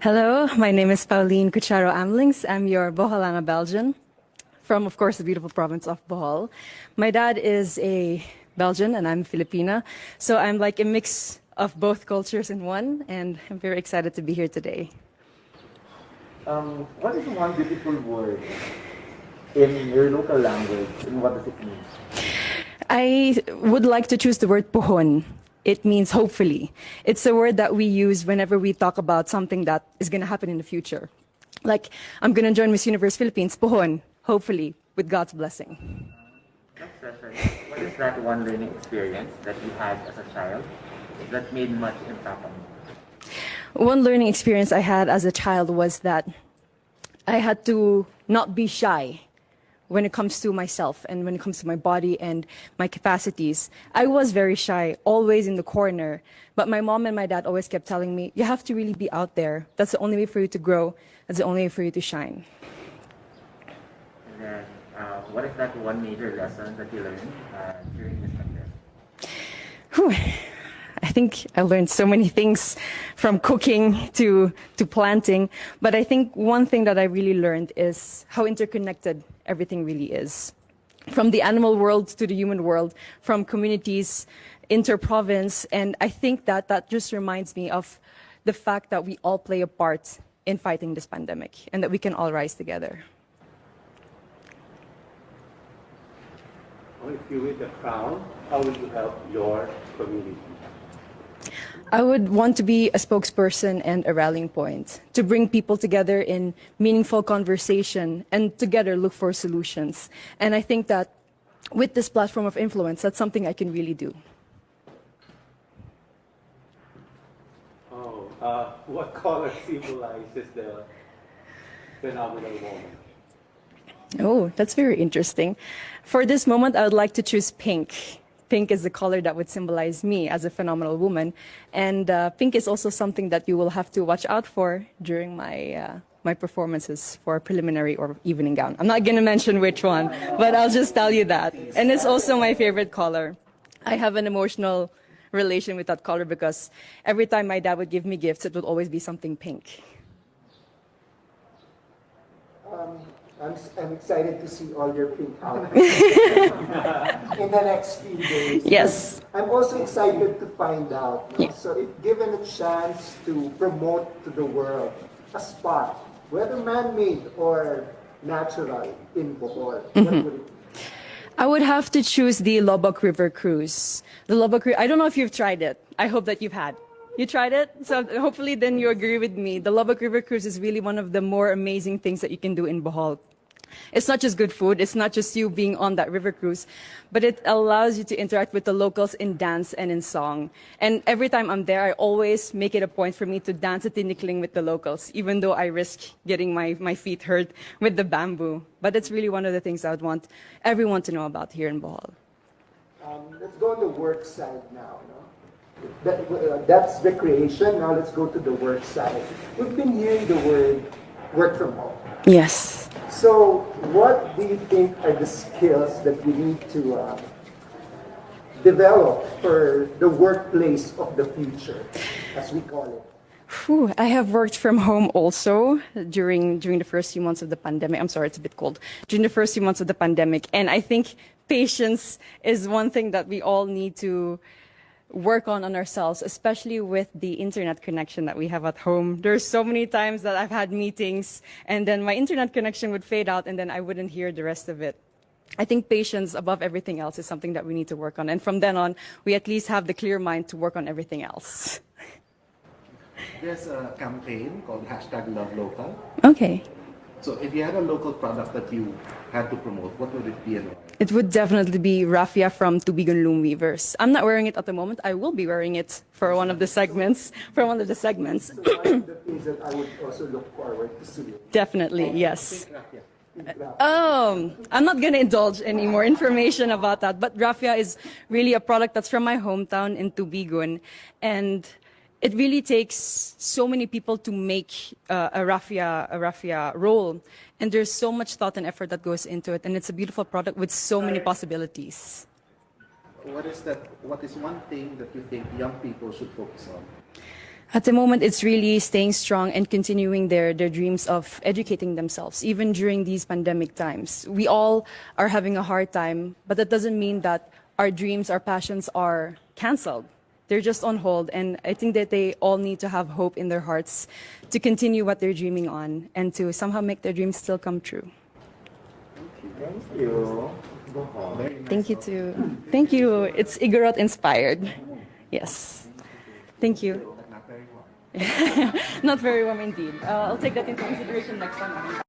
Hello, my name is Pauline Cucharo AMELINCX. I'm your Boholana Belgian from, of course, the beautiful province of Bohol. My dad is a Belgian and I'm Filipina, so I'm like a mix of both cultures in one, and I'm very excited to be here today. What is one beautiful word in your local language, and what does it mean? I would like to choose the word pohon. It means hopefully. It's a word that we use whenever we talk about something that is going to happen in the future. Like, I'm going to join Miss Universe Philippines, pohon, hopefully, with God's blessing. Next question. What is that one learning experience that you had as a child that made much impact on you? One learning experience I had as a child was that I had to not be shy when it comes to myself and when it comes to my body and my capacities. I was very shy, always in the corner, but my mom and my dad always kept telling me, you have to really be out there. That's the only way for you to grow. That's the only way for you to shine. And then, what is that one major lesson that you learned during this pandemic? I think I learned so many things from cooking to planting, but I think one thing that I really learned is how interconnected everything really is. From the animal world to the human world, from communities, inter-province, and I think that that just reminds me of the fact that we all play a part in fighting this pandemic and that we can all rise together. If you win the crown, how will you help your community? I would want to be a spokesperson and a rallying point to bring people together in meaningful conversation and together look for solutions. And I think that with this platform of influence, that's something I can really do. What color symbolizes the phenomenal woman? Oh, that's very interesting. For this moment, I would like to choose pink. Pink is the color that would symbolize me as a phenomenal woman. And pink is also something that you will have to watch out for during my performances for preliminary or evening gown. I'm not going to mention which one, but I'll just tell you that. And it's also my favorite color. I have an emotional relation with that color because every time my dad would give me gifts, it would always be something pink. I'm excited to see all your pink outfits in the next few days. Yes. I'm also excited to find out. Yeah. So if given a chance to promote to the world a spot, whether man-made or natural in Bohol, what would it be? I would have to choose the Lobok River Cruise. The Lobok River, I don't know if you've tried it. I hope that you've had. You tried it? So hopefully then you agree with me. The Lobok River Cruise is really one of the more amazing things that you can do in Bohol. It's not just good food, it's not just you being on that river cruise, but it allows you to interact with the locals in dance and in song. And every time I'm there, I always make it a point for me to dance a tinikling with the locals, even though I risk getting my feet hurt with the bamboo. But it's really one of the things I would want everyone to know about here in Bohol. Let's go on the work side now. No? That's recreation. Now let's go to the work side. We've been hearing the word work from home. Yes. So what do you think are the skills that we need to develop for the workplace of the future, as we call it? I have worked from home also during the first few months of the pandemic. I'm sorry, it's a bit cold. During the first few months of the pandemic. And I think patience is one thing that we all need to work on ourselves, especially with the internet connection that we have at home. There's so many times that I've had meetings and then my internet connection would fade out and then I wouldn't hear the rest of it. I think patience above everything else is something that we need to work on. And from then on, we at least have the clear mind to work on everything else. There's a campaign called #LoveLocal. Okay. So if you had a local product that you had to promote, what would it be and why? It would definitely be raffia from Tubigon Loom Weavers. I'm not wearing it at the moment. I will be wearing it for one of the segments. So one of the things that I would also look forward to see. Definitely, yes. I'm not going to indulge any more information about that, but raffia is really a product that's from my hometown in Tubigon, and it really takes so many people to make a raffia roll, and there's so much thought and effort that goes into it, and it's a beautiful product with so many possibilities. What is one thing that you think young people should focus on? At the moment, it's really staying strong and continuing their dreams of educating themselves, even during these pandemic times. We all are having a hard time, but that doesn't mean that our dreams, our passions are canceled. They're just on hold, and I think that they all need to have hope in their hearts to continue what they're dreaming on and to somehow make their dreams still come true. Thank you. Bohol. Thank you too. Thank you. It's Igorot inspired. Yes. Thank you. Not very warm. Not very warm indeed. I'll take that into consideration next time.